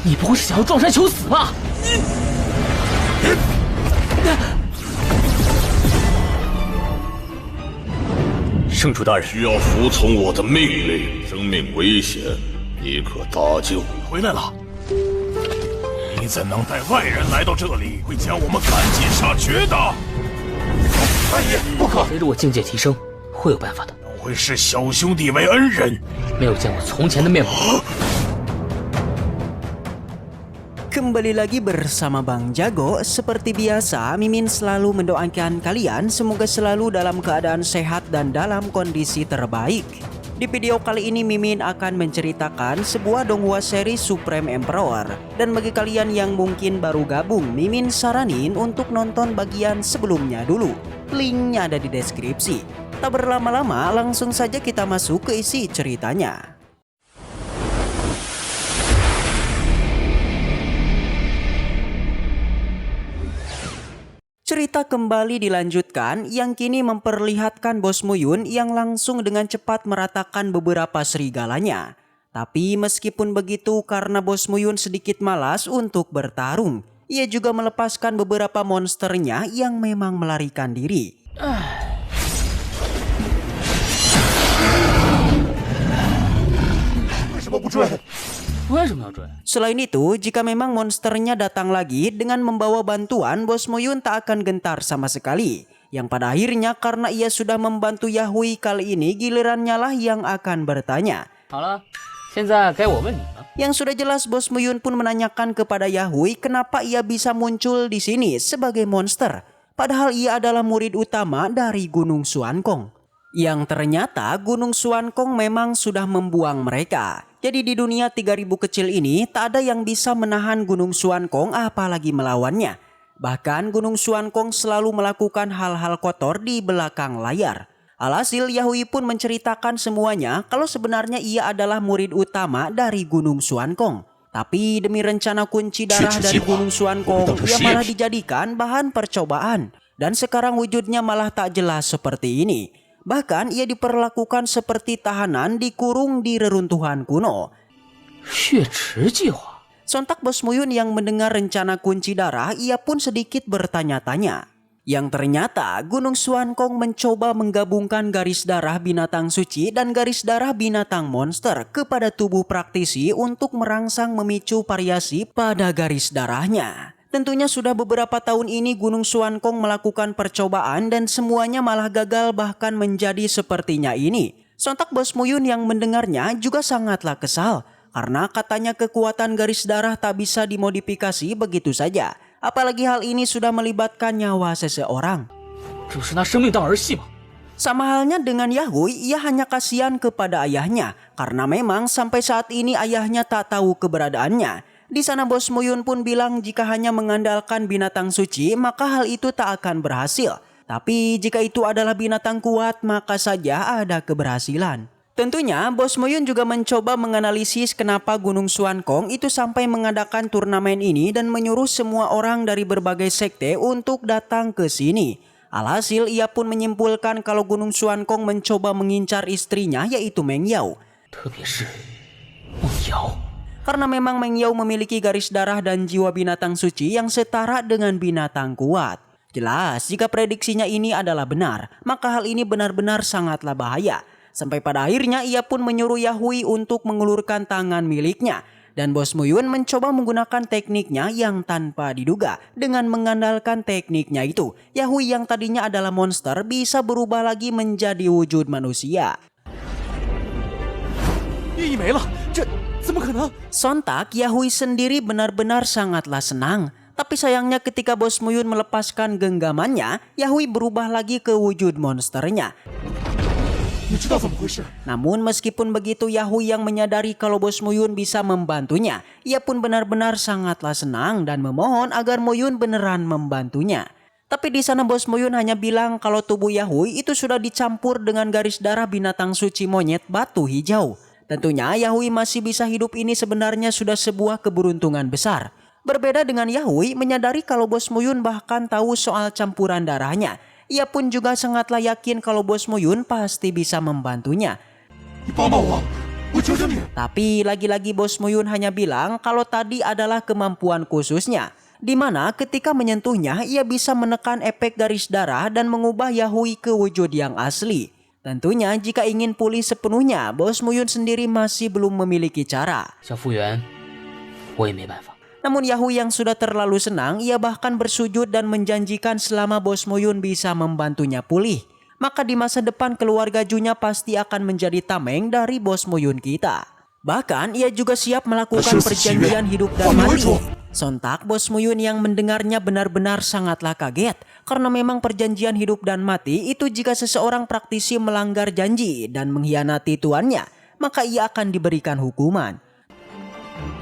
你不会是想要撞山求死吧？圣主大人，需要服从我的命令。生命危险，你可搭救。回来了。你怎能带外人来到这里？会将我们赶尽杀绝的。大爷，不可！随着我境界提升，会有办法的。不会视小兄弟为恩人？没有见过从前的面貌。Kembali lagi bersama Bang Jago. Seperti biasa, Mimin selalu mendoakan kalian semoga selalu dalam keadaan sehat dan dalam kondisi terbaik. Di video kali ini Mimin akan menceritakan sebuah donghua seri Supreme Emperor. Dan bagi kalian yang mungkin baru gabung, Mimin saranin untuk nonton bagian sebelumnya dulu. Linknya ada di deskripsi. Tak berlama-lama, langsung saja kita masuk ke isi ceritanya. Cerita kembali dilanjutkan yang kini memperlihatkan Bos Muyun yang langsung dengan cepat meratakan beberapa serigalanya. Tapi meskipun begitu, karena Bos Muyun sedikit malas untuk bertarung, ia juga melepaskan beberapa monsternya yang memang melarikan diri. Selain itu, jika memang monsternya datang lagi dengan membawa bantuan, Bos Muyun tak akan gentar sama sekali. Yang pada akhirnya karena ia sudah membantu Yahui, kali ini gilirannya lah yang akan bertanya. Yang sudah jelas Bos Muyun pun menanyakan kepada Yahui kenapa ia bisa muncul di sini sebagai monster. Padahal ia adalah murid utama dari Gunung Xuankong. Yang ternyata Gunung Xuankong memang sudah membuang mereka. Jadi di dunia 3000 kecil ini tak ada yang bisa menahan Gunung Xuankong apalagi melawannya. Bahkan Gunung Xuankong selalu melakukan hal-hal kotor di belakang layar. Alhasil Yahui pun menceritakan semuanya kalau sebenarnya ia adalah murid utama dari Gunung Xuankong. Tapi demi rencana kunci darah dari Gunung Xuankong, ia malah dijadikan bahan percobaan. Dan sekarang wujudnya malah tak jelas seperti ini. Bahkan ia diperlakukan seperti tahanan dikurung di reruntuhan kuno. Sontak Bos Muyun yang mendengar rencana kunci darah, ia pun sedikit bertanya-tanya. Yang ternyata Gunung Xuankong mencoba menggabungkan garis darah binatang suci dan garis darah binatang monster kepada tubuh praktisi untuk merangsang memicu variasi pada garis darahnya. Tentunya sudah beberapa tahun ini Gunung Xuankong melakukan percobaan dan semuanya malah gagal bahkan menjadi sepertinya ini. Sontak Bos Muyun yang mendengarnya juga sangatlah kesal. Karena katanya kekuatan garis darah tak bisa dimodifikasi begitu saja. Apalagi hal ini sudah melibatkan nyawa seseorang. Sama halnya dengan Yahui, ia hanya kasihan kepada ayahnya. Karena memang sampai saat ini ayahnya tak tahu keberadaannya. Di sana Bos Muyun pun bilang jika hanya mengandalkan binatang suci maka hal itu tak akan berhasil. Tapi jika itu adalah binatang kuat maka saja ada keberhasilan. Tentunya Bos Muyun juga mencoba menganalisis kenapa Gunung Xuankong itu sampai mengadakan turnamen ini dan menyuruh semua orang dari berbagai sekte untuk datang ke sini. Alhasil ia pun menyimpulkan kalau Gunung Xuankong mencoba mengincar istrinya yaitu Meng Yao. Karena memang Meng Yao memiliki garis darah dan jiwa binatang suci yang setara dengan binatang kuat. Jelas jika prediksinya ini adalah benar, maka hal ini benar-benar sangatlah bahaya. Sampai pada akhirnya ia pun menyuruh Yahui untuk mengulurkan tangan miliknya. Dan Bos Muyun mencoba menggunakan tekniknya yang tanpa diduga. Dengan mengandalkan tekniknya itu, Yahui yang tadinya adalah monster bisa berubah lagi menjadi wujud manusia. Sontak Yahui sendiri benar-benar sangatlah senang. Tapi sayangnya ketika Bos Muyun melepaskan genggamannya, Yahui berubah lagi ke wujud monsternya. Namun meskipun begitu Yahui yang menyadari kalau Bos Muyun bisa membantunya, ia pun benar-benar sangatlah senang dan memohon agar Muyun beneran membantunya. Tapi di sana Bos Muyun hanya bilang kalau tubuh Yahui itu sudah dicampur dengan garis darah binatang suci monyet batu hijau. Tentunya Yahui masih bisa hidup ini sebenarnya sudah sebuah keberuntungan besar. Berbeda dengan Yahui menyadari kalau Bos Muyun bahkan tahu soal campuran darahnya. Ia pun juga sangatlah yakin kalau Bos Muyun pasti bisa membantunya. Tapi lagi-lagi Bos Muyun hanya bilang kalau tadi adalah kemampuan khususnya, di mana ketika menyentuhnya ia bisa menekan efek garis darah dan mengubah Yahui ke wujud yang asli. Tentunya jika ingin pulih sepenuhnya, Bos Muyun sendiri masih belum memiliki cara. 小复原，我也没办法。 Namun Yahui yang sudah terlalu senang, ia bahkan bersujud dan menjanjikan selama Bos Muyun bisa membantunya pulih, maka di masa depan keluarga Junya pasti akan menjadi tameng dari Bos Muyun kita. Bahkan ia juga siap melakukan perjanjian hidup dan mati. Sontak Bos Muyun yang mendengarnya benar-benar sangatlah kaget, karena memang perjanjian hidup dan mati itu jika seseorang praktisi melanggar janji dan mengkhianati tuannya, maka ia akan diberikan hukuman.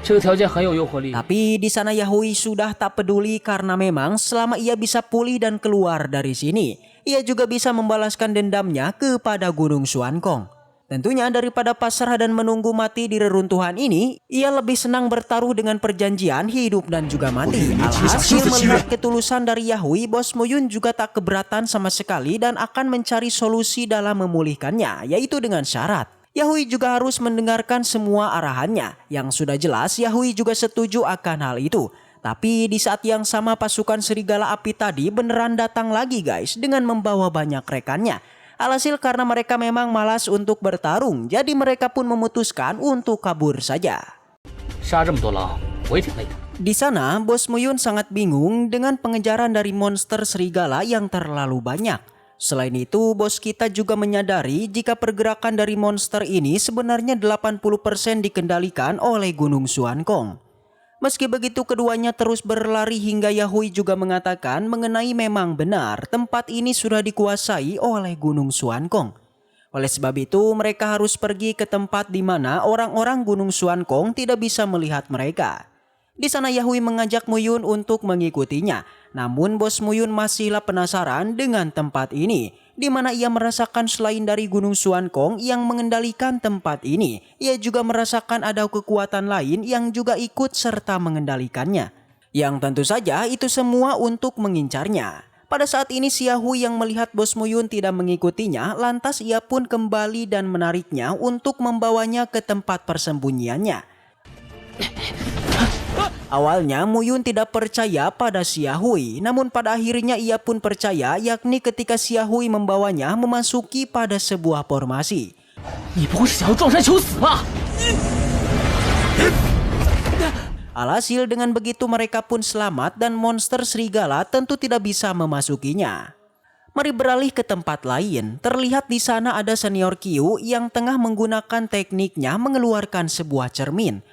这个条件很有诱惑力。 Tapi di sana Yahui sudah tak peduli karena memang selama ia bisa pulih dan keluar dari sini, ia juga bisa membalaskan dendamnya kepada Gunung Xuankong. Tentunya daripada pasrah dan menunggu mati di reruntuhan ini, ia lebih senang bertaruh dengan perjanjian hidup dan juga mati. Alhasil melihat ketulusan dari Yahui, Bos Muyun juga tak keberatan sama sekali dan akan mencari solusi dalam memulihkannya, yaitu dengan syarat Yahui juga harus mendengarkan semua arahannya. Yang sudah jelas Yahui juga setuju akan hal itu. Tapi di saat yang sama pasukan serigala api tadi beneran datang lagi guys, dengan membawa banyak rekannya. Alhasil karena mereka memang malas untuk bertarung, jadi mereka pun memutuskan untuk kabur saja. 杀这么多狼，我也挺累的。 Di sana Bos Muyun sangat bingung dengan pengejaran dari monster serigala yang terlalu banyak. Selain itu, bos kita juga menyadari jika pergerakan dari monster ini sebenarnya 80% dikendalikan oleh Gunung Xuankong. Meski begitu, keduanya terus berlari hingga Yahui juga mengatakan mengenai memang benar tempat ini sudah dikuasai oleh Gunung Xuankong. Oleh sebab itu, mereka harus pergi ke tempat di mana orang-orang Gunung Xuankong tidak bisa melihat mereka. Di sana Yahui mengajak Muyun untuk mengikutinya. Namun Bos Muyun masihlah penasaran dengan tempat ini, di mana ia merasakan selain dari Gunung Xuankong yang mengendalikan tempat ini, ia juga merasakan ada kekuatan lain yang juga ikut serta mengendalikannya. Yang tentu saja itu semua untuk mengincarnya. Pada saat ini si Yahui yang melihat Bos Muyun tidak mengikutinya, lantas ia pun kembali dan menariknya untuk membawanya ke tempat persembunyiannya. Awalnya Muyun tidak percaya pada si Yahui, namun pada akhirnya ia pun percaya, yakni ketika si Yahui membawanya memasuki pada sebuah formasi. 你不会是想要撞山求死吧？ Alhasil dengan begitu mereka pun selamat dan monster serigala tentu tidak bisa memasukinya. Mari beralih ke tempat lain. Terlihat di sana ada senior Qiu yang tengah menggunakan tekniknya mengeluarkan sebuah cermin.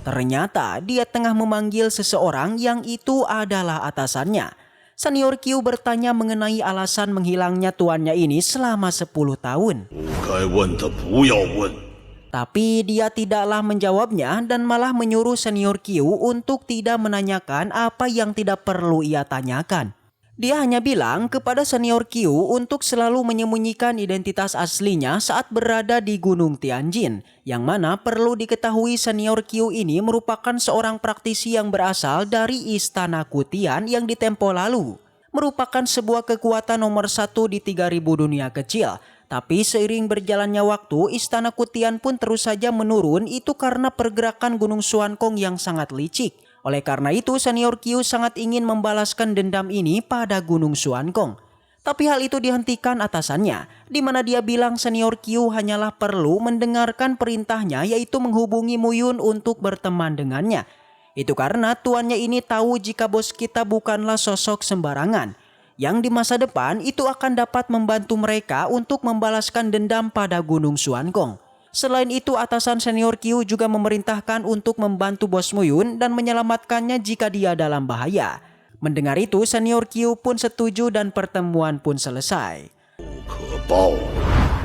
Ternyata dia tengah memanggil seseorang yang itu adalah atasannya. Senior Qiu bertanya mengenai alasan menghilangnya tuannya ini selama 10 tahun. 不该问的不要问。 Tapi dia tidaklah menjawabnya dan malah menyuruh senior Qiu untuk tidak menanyakan apa yang tidak perlu ia tanyakan. Dia hanya bilang kepada senior Qiu untuk selalu menyembunyikan identitas aslinya saat berada di Gunung Tianjin. Yang mana perlu diketahui senior Qiu ini merupakan seorang praktisi yang berasal dari Istana Kutian yang di tempo lalu. Merupakan sebuah kekuatan nomor 1 di 3000 dunia kecil. Tapi seiring berjalannya waktu, Istana Kutian pun terus saja menurun, itu karena pergerakan Gunung Xuankong yang sangat licik. Oleh karena itu, senior Qiu sangat ingin membalaskan dendam ini pada Gunung Xuankong. Tapi hal itu dihentikan atasannya, di mana dia bilang senior Qiu hanyalah perlu mendengarkan perintahnya, yaitu menghubungi Muyun untuk berteman dengannya. Itu karena tuannya ini tahu jika bos kita bukanlah sosok sembarangan, yang di masa depan itu akan dapat membantu mereka untuk membalaskan dendam pada Gunung Xuankong. Selain itu, atasan senior Qiu juga memerintahkan untuk membantu bos Muyun dan menyelamatkannya jika dia dalam bahaya. Mendengar itu, senior Qiu pun setuju dan pertemuan pun selesai. 不可报。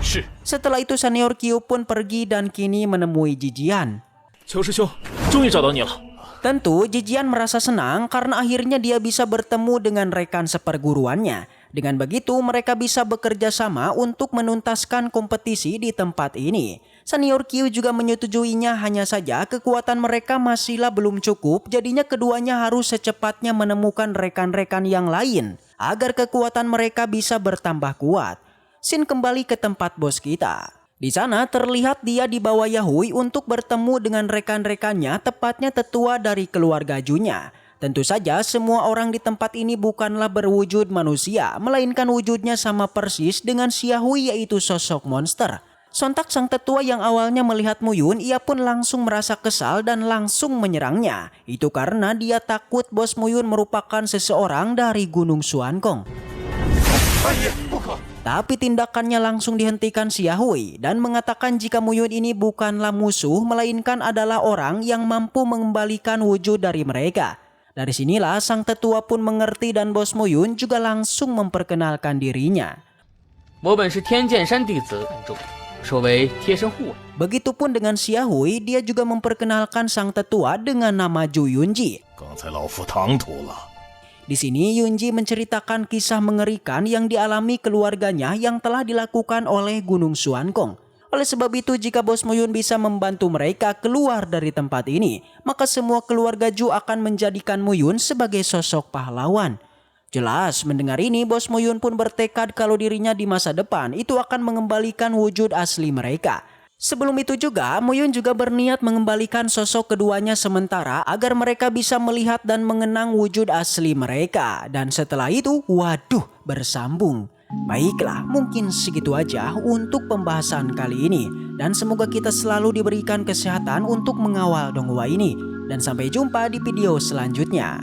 是， Setelah itu senior Qiu pun pergi dan kini menemui Jijian. 邱师兄，终于找到你了。 Tentu Jijian merasa senang karena akhirnya dia bisa bertemu dengan rekan seperguruannya. Dengan begitu mereka bisa bekerja sama untuk menuntaskan kompetisi di tempat ini. Senior Qiu juga menyetujuinya, hanya saja kekuatan mereka masihlah belum cukup, jadinya keduanya harus secepatnya menemukan rekan-rekan yang lain agar kekuatan mereka bisa bertambah kuat. Scene kembali ke tempat bos kita. Di sana terlihat dia dibawa Yahui untuk bertemu dengan rekan-rekannya, tepatnya tetua dari keluarga Junya. Tentu saja semua orang di tempat ini bukanlah berwujud manusia, melainkan wujudnya sama persis dengan si Yahui, yaitu sosok monster. Sontak sang tetua yang awalnya melihat Muyun, ia pun langsung merasa kesal dan langsung menyerangnya. Itu karena dia takut bos Muyun merupakan seseorang dari Gunung Xuankong. Tapi tindakannya langsung dihentikan si Yahui dan mengatakan jika Muyun ini bukanlah musuh, melainkan adalah orang yang mampu mengembalikan wujud dari mereka. Dari sinilah sang tetua pun mengerti dan bos Muyun juga langsung memperkenalkan dirinya. 我本是天剑山弟子本众，说为贴身护卫。 Begitupun dengan si Yahui, dia juga memperkenalkan sang tetua dengan nama Ju Yunji. 刚才老夫唐突了。 Di sini Yunji menceritakan kisah mengerikan yang dialami keluarganya yang telah dilakukan oleh Gunung Xuankong. Oleh sebab itu jika bos Muyun bisa membantu mereka keluar dari tempat ini, maka semua keluarga Ju akan menjadikan Muyun sebagai sosok pahlawan. Jelas mendengar ini bos Muyun pun bertekad kalau dirinya di masa depan itu akan mengembalikan wujud asli mereka. Sebelum itu juga Muyun juga berniat mengembalikan sosok keduanya sementara agar mereka bisa melihat dan mengenang wujud asli mereka. Dan setelah itu waduh bersambung. Baiklah, mungkin segitu aja untuk pembahasan kali ini. Dan semoga kita selalu diberikan kesehatan untuk mengawal Donghua ini. Dan sampai jumpa di video selanjutnya.